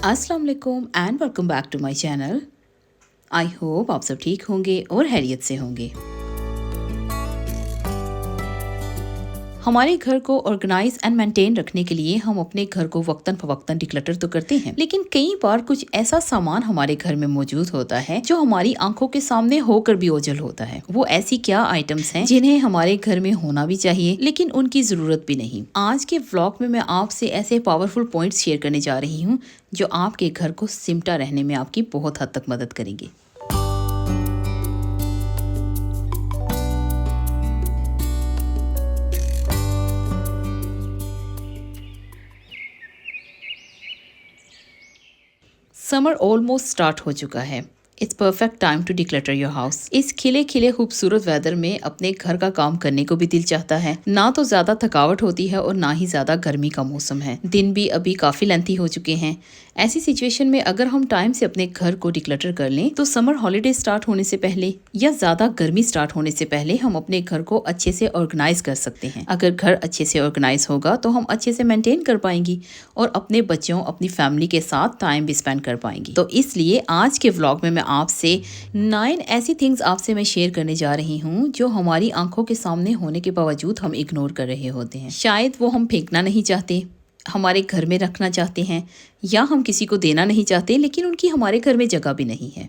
अस्सलाम वालेकुम and welcome back to my channel. I hope आप सब ठीक होंगे और खैरियत से होंगे। हमारे घर को ऑर्गेनाइज एंड मेंटेन रखने के लिए हम अपने घर को वक्तन फवक्तन डिक्लटर तो करते हैं, लेकिन कई बार कुछ ऐसा सामान हमारे घर में मौजूद होता है जो हमारी आंखों के सामने होकर भी ओझल होता है। वो ऐसी क्या आइटम्स हैं जिन्हें हमारे घर में होना भी चाहिए लेकिन उनकी जरूरत भी नहीं। आज के व्लॉग में मैं आपसे ऐसे पावरफुल पॉइंट्स शेयर करने जा रही हूँ जो आपके घर को सिमटा रहने में आपकी बहुत हद तक मदद करेंगे। समर ऑलमोस्ट स्टार्ट हो चुका है। It's perfect time to declutter your house. इस खिले खिले खूबसूरत वेदर में अपने घर का काम करने को भी दिल चाहता है। ना तो ज्यादा थकावट होती है और ना ही ज्यादा गर्मी का मौसम है। दिन भी अभी काफी लेंथी हो चुके हैं। ऐसी सिचुएशन में अगर हम टाइम से अपने घर को डिक्लटर कर लें तो समर हॉलीडे स्टार्ट होने से पहले या ज्यादा गर्मी स्टार्ट होने से पहले हम अपने घर को अच्छे से ऑर्गेनाइज कर सकते हैं। अगर घर अच्छे से ऑर्गेनाइज होगा तो हम अच्छे से मेंटेन कर पाएंगी और अपने बच्चों अपनी फैमिली के साथ टाइम भी स्पेंड कर पाएंगी। तो इसलिए आज के व्लॉग में मैं आपसे 9 ऐसी थिंग्स आपसे मैं शेयर करने जा रही हूँ जो हमारी आंखों के सामने होने के बावजूद हम इग्नोर कर रहे होते हैं। शायद वो हम फेंकना नहीं चाहते, हमारे घर में रखना चाहते हैं, या हम किसी को देना नहीं चाहते लेकिन उनकी हमारे घर में जगह भी नहीं है।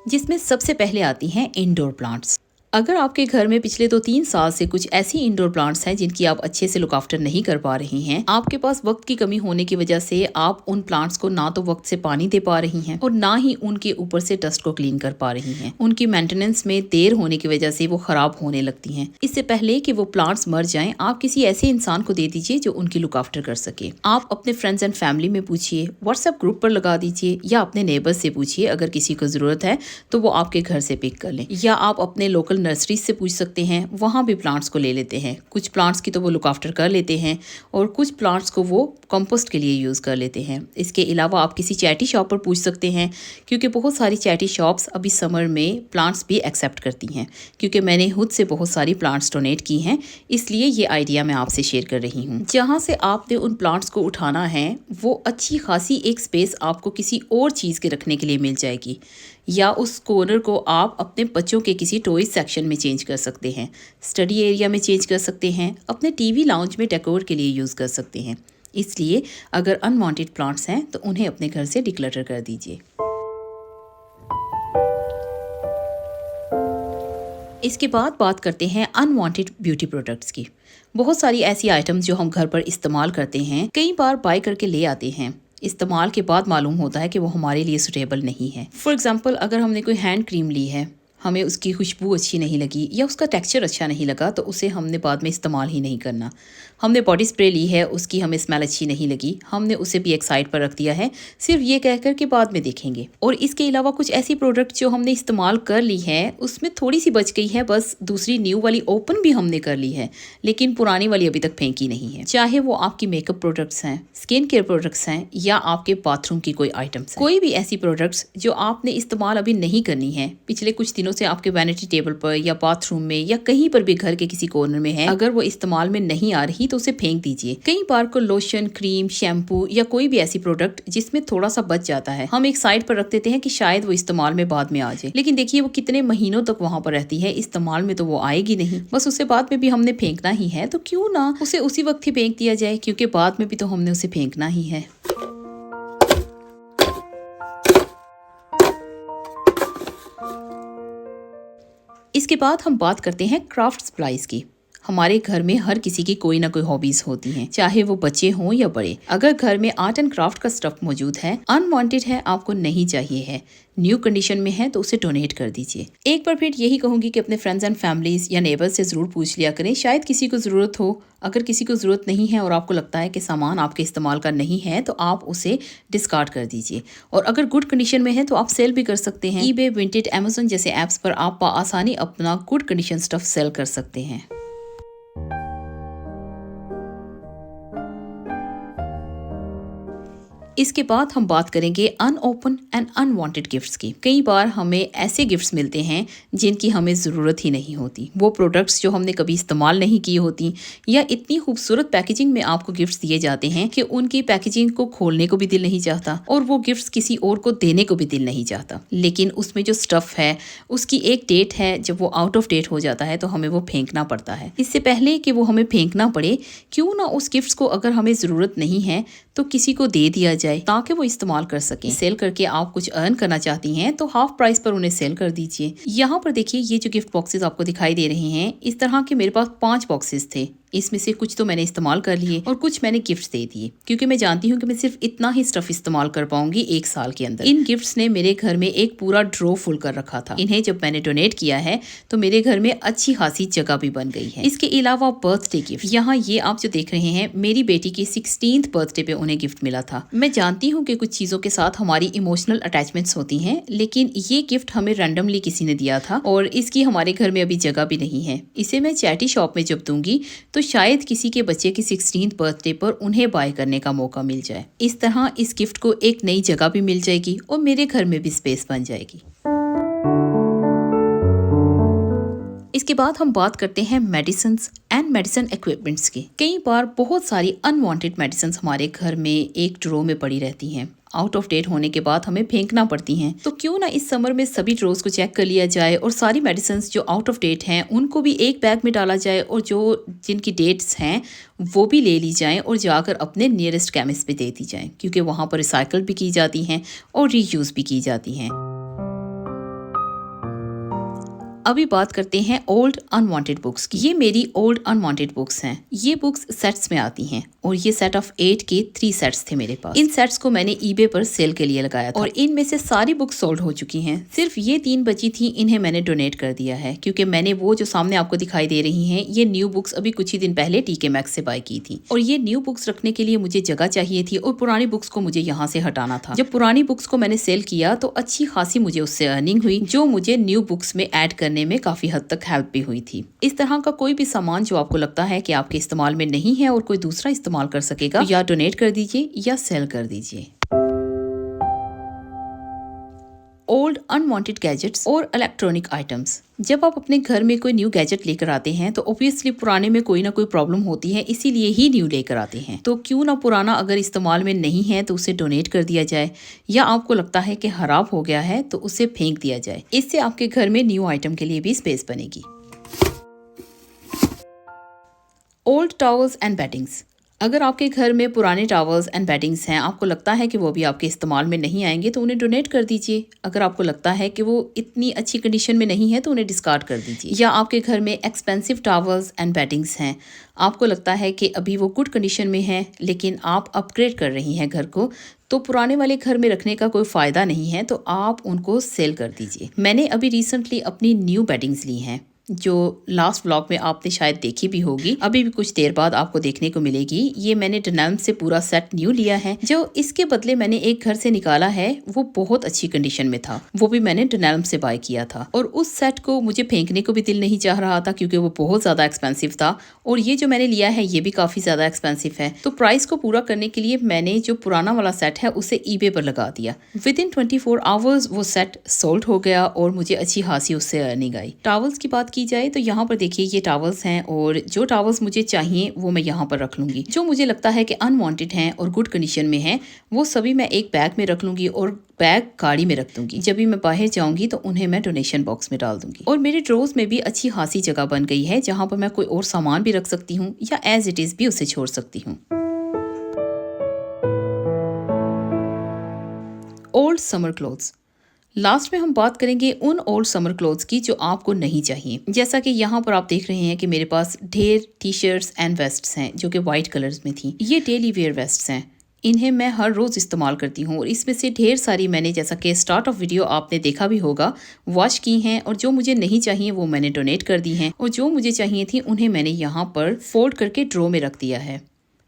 जिसमें सबसे पहले आती हैं इंडोर प्लांट्स। अगर आपके घर में पिछले 2-3 साल से कुछ ऐसी इंडोर प्लांट्स हैं जिनकी आप अच्छे से लुक आफ्टर नहीं कर पा रही हैं, आपके पास वक्त की कमी होने की वजह से आप उन प्लांट्स को ना तो वक्त से पानी दे पा रही हैं और ना ही उनके ऊपर से डस्ट को क्लीन कर पा रही हैं, उनकी मेंटेनेंस में देर होने की वजह से वो खराब होने लगती हैं। इससे पहले कि वो प्लांट्स मर जाएं, आप किसी ऐसे इंसान को दे दीजिए जो उनकी लुक आफ्टर कर सके। आप अपने फ्रेंड्स एंड फैमिली में पूछिए, व्हाट्सएप ग्रुप पर लगा दीजिए, या अपने नेबर्स से पूछिए अगर किसी को जरूरत है तो वो आपके घर से पिक कर लें, या आप अपने लोकल नर्सरी से पूछ सकते हैं, वहाँ भी प्लांट्स को ले लेते हैं। कुछ प्लांट्स की तो वो लुक आफ्टर कर लेते हैं और कुछ प्लांट्स को वो कंपोस्ट के लिए यूज़ कर लेते हैं। इसके अलावा आप किसी चैरिटी शॉप पर पूछ सकते हैं, क्योंकि बहुत सारी चैरिटी शॉप्स अभी समर में प्लांट्स भी एक्सेप्ट करती हैं। क्योंकि मैंने खुद से बहुत सारी प्लांट्स डोनेट की हैं, इसलिए ये आइडिया मैं आपसे शेयर कर रही हूँ। जहाँ से आपने उन प्लांट्स को उठाना है वो अच्छी खासी एक स्पेस आपको किसी और चीज़ के रखने के लिए मिल जाएगी, या उस कॉर्नर को आप अपने बच्चों के किसी टॉयज सेक्शन में चेंज कर सकते हैं, स्टडी एरिया में चेंज कर सकते हैं, अपने टीवी लाउंज में डेकोर के लिए यूज़ कर सकते हैं। इसलिए अगर अनवांटेड प्लांट्स हैं तो उन्हें अपने घर से डिक्लटर कर दीजिए। इसके बाद बात करते हैं अनवांटेड ब्यूटी प्रोडक्ट्स की। बहुत सारी ऐसी आइटम्स जो हम घर पर इस्तेमाल करते हैं, कई बार बाय करके ले आते हैं, इस्तेमाल के बाद मालूम होता है कि वो हमारे लिए सुटेबल नहीं है। फॉर एग्जांपल, अगर हमने कोई हैंड क्रीम ली है, हमें उसकी खुशबू अच्छी नहीं लगी या उसका टेक्सचर अच्छा नहीं लगा, तो उसे हमने बाद में इस्तेमाल ही नहीं करना। हमने बॉडी स्प्रे ली है, उसकी हमें स्मेल अच्छी नहीं लगी, हमने उसे भी एक साइड पर रख दिया है, सिर्फ ये कहकर के बाद में देखेंगे। और इसके अलावा कुछ ऐसी प्रोडक्ट जो हमने इस्तेमाल कर ली है, उसमें थोड़ी सी बच गई है, बस दूसरी न्यू वाली ओपन भी हमने कर ली है, लेकिन पुरानी वाली अभी तक फेंकी नहीं है। चाहे वो आपकी मेकअप प्रोडक्ट्स हैं, स्किन केयर प्रोडक्ट्स हैं, या आपके बाथरूम की कोई आइटम्स, कोई भी ऐसी प्रोडक्ट्स जो आपने इस्तेमाल अभी नहीं करनी है, पिछले कुछ दिनों से आपके वैनिटी टेबल पर या बाथरूम में या कहीं पर भी घर के किसी कॉर्नर में है, अगर वो इस्तेमाल में नहीं आ रही तो उसे फेंक दीजिए। कई बार को लोशन, क्रीम, शैम्पू या कोई भी ऐसी प्रोडक्ट जिसमें थोड़ा सा बच जाता है, हम एक साइड पर रख देते हैं कि शायद वो इस्तेमाल में बाद में आ जाए, लेकिन देखिए वो कितने महीनों तक वहां पर रहती है, इस्तेमाल में तो वो आएगी नहीं, बस उसे बाद में भी हमने फेंकना ही है, तो क्यों ना उसे उसी वक्त ही फेंक दिया जाए, क्योंकि बाद में भी तो हमने उसे फेंकना ही है। इसके बाद हम बात करते हैं क्राफ्ट सप्लाईज की। हमारे घर में हर किसी की कोई ना कोई हॉबीज होती हैं, चाहे वो बच्चे हों या बड़े। अगर घर में आर्ट एंड क्राफ्ट का स्टफ मौजूद है, अनवांटेड है, आपको नहीं चाहिए है, न्यू कंडीशन में है, तो उसे डोनेट कर दीजिए। एक बार फिर यही कहूंगी कि अपने फ्रेंड्स एंड फैमिलीज या नेबर्स से जरूर पूछ लिया करें, शायद किसी को जरूरत हो। अगर किसी को जरूरत नहीं है और आपको लगता है कि सामान आपके इस्तेमाल का नहीं है, तो आप उसे डिस्कार्ड कर दीजिए। और अगर गुड कंडीशन में है तो आप सेल भी कर सकते हैं। ईबे, विंटेज, अमेज़न जैसे ऐप्स पर आप आसानी अपना गुड कंडीशन स्टफ सेल कर सकते हैं। इसके बाद हम बात करेंगे अनओपन एंड अनवांटेड गिफ्ट्स की। कई बार हमें ऐसे गिफ्ट्स मिलते हैं जिनकी हमें ज़रूरत ही नहीं होती। वो प्रोडक्ट्स जो हमने कभी इस्तेमाल नहीं की होती, या इतनी खूबसूरत पैकेजिंग में आपको गिफ्ट्स दिए जाते हैं कि उनकी पैकेजिंग को खोलने को भी दिल नहीं चाहता और वो गिफ्ट्स किसी और को देने को भी दिल नहीं चाहता। लेकिन उसमें जो स्टफ़ है उसकी एक डेट है, जब वो आउट ऑफ डेट हो जाता है तो हमें वो फेंकना पड़ता है। इससे पहले कि वो हमें फेंकना पड़े, क्यों ना उस गिफ्ट्स को अगर हमें ज़रूरत नहीं है तो किसी को दे दिया जाए ताकि वो इस्तेमाल कर सकें। सेल करके आप कुछ अर्न करना चाहती हैं तो हाफ प्राइस पर उन्हें सेल कर दीजिए। यहाँ पर देखिए, ये जो गिफ्ट बॉक्सेस आपको दिखाई दे रहे हैं, इस तरह के मेरे पास 5 बॉक्सेस थे। इसमें से कुछ तो मैंने इस्तेमाल कर लिए और कुछ मैंने गिफ्ट्स दे दिए, क्योंकि मैं जानती हूँ कि मैं सिर्फ इतना ही स्टफ इस्तेमाल कर पाऊंगी 1 साल के अंदर। इन गिफ्ट्स ने मेरे घर में एक पूरा ड्रॉ फुल कर रखा था। इन्हें जब मैंने डोनेट किया है तो मेरे घर में अच्छी खासी जगह भी बन गई है। इसके अलावा बर्थडे गिफ्ट, यहाँ ये आप जो देख रहे हैं, मेरी बेटी की 16th बर्थडे पे उन्हें गिफ्ट मिला था। मैं जानती हूँ कि कुछ चीजों के साथ हमारी इमोशनल अटैचमेंट्स होती हैं, लेकिन ये गिफ्ट हमें रैंडमली किसी ने दिया था और इसकी हमारे घर में अभी जगह भी नहीं है। इसे मैं चैरिटी शॉप में जब दूंगी तो शायद किसी के बच्चे की 16th बर्थडे पर उन्हें बाय करने का मौका मिल जाए। इस तरह इस गिफ्ट को एक नई जगह भी मिल जाएगी और मेरे घर में भी स्पेस बन जाएगी। इसके बाद हम बात करते हैं मेडिसिन एंड मेडिसिन इक्विपमेंट्स की। कई बार बहुत सारी अनवांटेड मेडिसिन हमारे घर में एक ड्रॉ में पड़ी रहती हैं। आउट ऑफ डेट होने के बाद हमें फेंकना पड़ती हैं। तो क्यों ना इस समर में सभी ड्रॉज को चेक कर लिया जाए और सारी मेडिसिन जो आउट ऑफ डेट हैं उनको भी एक बैग में डाला जाए और जो जिनकी डेट्स हैं वो भी ले ली जाएं और जाकर अपने नियरेस्ट केमिस्ट पे दे दी जाएं, क्योंकि वहाँ पर रिसाइकल भी की जाती हैं और रीयूज़ भी की जाती हैं। अभी बात करते हैं ओल्ड अनवांटेड बुक्स की। ये मेरी ओल्ड अनवांटेड बुक्स हैं। ये बुक्स सेट्स में आती हैं और ये सेट ऑफ 8 के 3 सेट्स थे मेरे पास। इन सेट्स को मैंने ईबे पर सेल के लिए लगाया था और इनमें से सारी बुक्स सोल्ड हो चुकी हैं। सिर्फ ये 3 बची थी, इन्हें मैंने डोनेट कर दिया है, क्योंकि मैंने वो जो सामने आपको दिखाई दे रही हैं, ये न्यू बुक्स अभी कुछ ही दिन पहले टीके मैक्स से बाय की थी और ये न्यू बुक्स रखने के लिए मुझे जगह चाहिए थी और पुरानी बुक्स को मुझे यहाँ से हटाना था। जब पुरानी बुक्स को मैंने सेल किया तो अच्छी खासी मुझे उससे अर्निंग हुई, जो मुझे न्यू बुक्स में ऐड करने में काफी हद तक हेल्प भी हुई थी। इस तरह का कोई भी सामान जो आपको लगता है कि आपके इस्तेमाल में नहीं है और कोई दूसरा इस्तेमाल कर सकेगा, तो या डोनेट कर दीजिए या सेल कर दीजिए। ओल्ड अनवांटेड गैजेट्स और इलेक्ट्रॉनिक आइटम्स। जब आप अपने घर में कोई न्यू गैजेट लेकर आते हैं तो ऑब्वियसली पुराने में कोई ना कोई प्रॉब्लम होती है, इसीलिए ही न्यू लेकर आते हैं। तो क्यों ना पुराना अगर इस्तेमाल में नहीं है तो उसे डोनेट कर दिया जाए, या आपको लगता है कि खराब हो गया है तो उसे फेंक दिया जाए। इससे आपके घर में न्यू आइटम के लिए भी स्पेस बनेगी। Old towels and weddings. अगर आपके घर में पुराने टॉवल्स एंड बेडिंग्स हैं, आपको लगता है कि वो भी आपके इस्तेमाल में नहीं आएंगे तो उन्हें डोनेट कर दीजिए। अगर आपको लगता है कि वो इतनी अच्छी कंडीशन में नहीं है तो उन्हें डिस्कार्ड कर दीजिए। या आपके घर में एक्सपेंसिव टॉवल्स एंड बेडिंग्स हैं, आपको लगता है कि अभी वो गुड कंडीशन में है लेकिन आप अपग्रेड कर रही हैं घर को, तो पुराने वाले घर में रखने का कोई फ़ायदा नहीं है, तो आप उनको सेल कर दीजिए। मैंने अभी रिसेंटली अपनी न्यू बेडिंग्स ली हैं, जो लास्ट व्लॉग में आपने शायद देखी भी होगी, अभी भी कुछ देर बाद आपको देखने को मिलेगी। ये मैंने डनैल्म से पूरा सेट न्यू लिया है। जो इसके बदले मैंने एक घर से निकाला है वो बहुत अच्छी कंडीशन में था, वो भी मैंने डनैल्म से बाय किया था और उस सेट को मुझे फेंकने को भी दिल नहीं चाह रहा था, क्योंकि वो बहुत ज़्यादा एक्सपेंसिव था और ये जो मैंने लिया है ये भी काफ़ी ज़्यादा एक्सपेंसिव है। तो प्राइस को पूरा करने के लिए मैंने जो पुराना वाला सेट है उसे ईबे पर लगा दिया। विद इन 24 आवर्स वो सेट सोल्ड हो गया और मुझे अच्छी खासी उससे अर्निंग आई। टॉवल्स की बात की जाए तो यहाँ पर देखिए ये टॉवल्स हैं और जो टॉवल्स मुझे चाहिए वो मैं यहाँ पर रख लूँगी। जो मुझे लगता है कि अनवांटेड हैं और गुड कंडीशन में हैं वो सभी मैं एक बैग में रख लूँगी और बैग गाड़ी में रख दूँगी। जब भी मैं बाहर जाऊँगी तो उन्हें मैं डोनेशन बॉक्स में डाल दूँगी। और मेरे ड्रॉज में भी अच्छी खासी जगह बन गई है जहाँ पर मैं कोई और सामान भी रख सकती हूँ या एज इट इज़ भी उसे छोड़ सकती हूँ। Old summer clothes. लास्ट में हम बात करेंगे उन ओल्ड समर क्लोथ्स की जो आपको नहीं चाहिए। जैसा कि यहाँ पर आप देख रहे हैं कि मेरे पास ढेर टी शर्ट्स एंड वेस्ट्स हैं जो कि वाइट कलर्स में थी। ये डेली वेयर वेस्ट्स हैं, इन्हें मैं हर रोज़ इस्तेमाल करती हूँ और इसमें से ढेर सारी मैंने, जैसा कि स्टार्ट ऑफ वीडियो आपने देखा भी होगा, वॉश की हैं और जो मुझे नहीं चाहिए वो मैंने डोनेट कर दी हैं और जो मुझे चाहिए थी उन्हें मैंने यहाँ पर फोल्ड करके ड्रॉ में रख दिया है।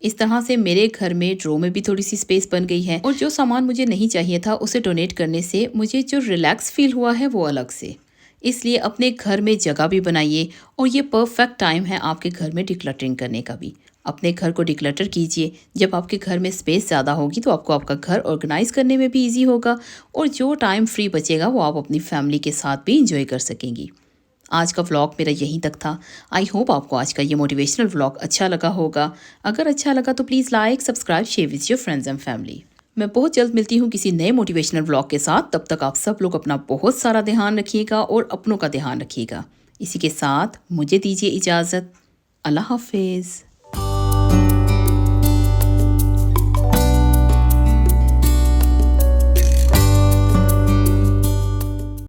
इस तरह से मेरे घर में ड्रॉ में भी थोड़ी सी स्पेस बन गई है और जो सामान मुझे नहीं चाहिए था उसे डोनेट करने से मुझे जो रिलैक्स फील हुआ है वो अलग से। इसलिए अपने घर में जगह भी बनाइए और ये परफेक्ट टाइम है आपके घर में डिक्लटरिंग करने का भी। अपने घर को डिक्लटर कीजिए। जब आपके घर में स्पेस ज़्यादा होगी तो आपको आपका घर ऑर्गेनाइज करने में भी ईजी होगा और जो टाइम फ्री बचेगा वो आप अपनी फैमिली के साथ भी इंजॉय कर सकेंगी। आज का व्लॉग मेरा यहीं तक था। आई होप आपको आज का ये मोटिवेशनल व्लॉग अच्छा लगा होगा। अगर अच्छा लगा तो please like, subscribe, share with your friends and family. मैं बहुत जल्द मिलती हूँ किसी नए मोटिवेशनल व्लॉग के साथ। तब तक आप सब लोग अपना बहुत सारा ध्यान रखिएगा और अपनों का ध्यान रखिएगा। इसी के साथ मुझे दीजिए इजाज़त। अल्लाह हाफिज़।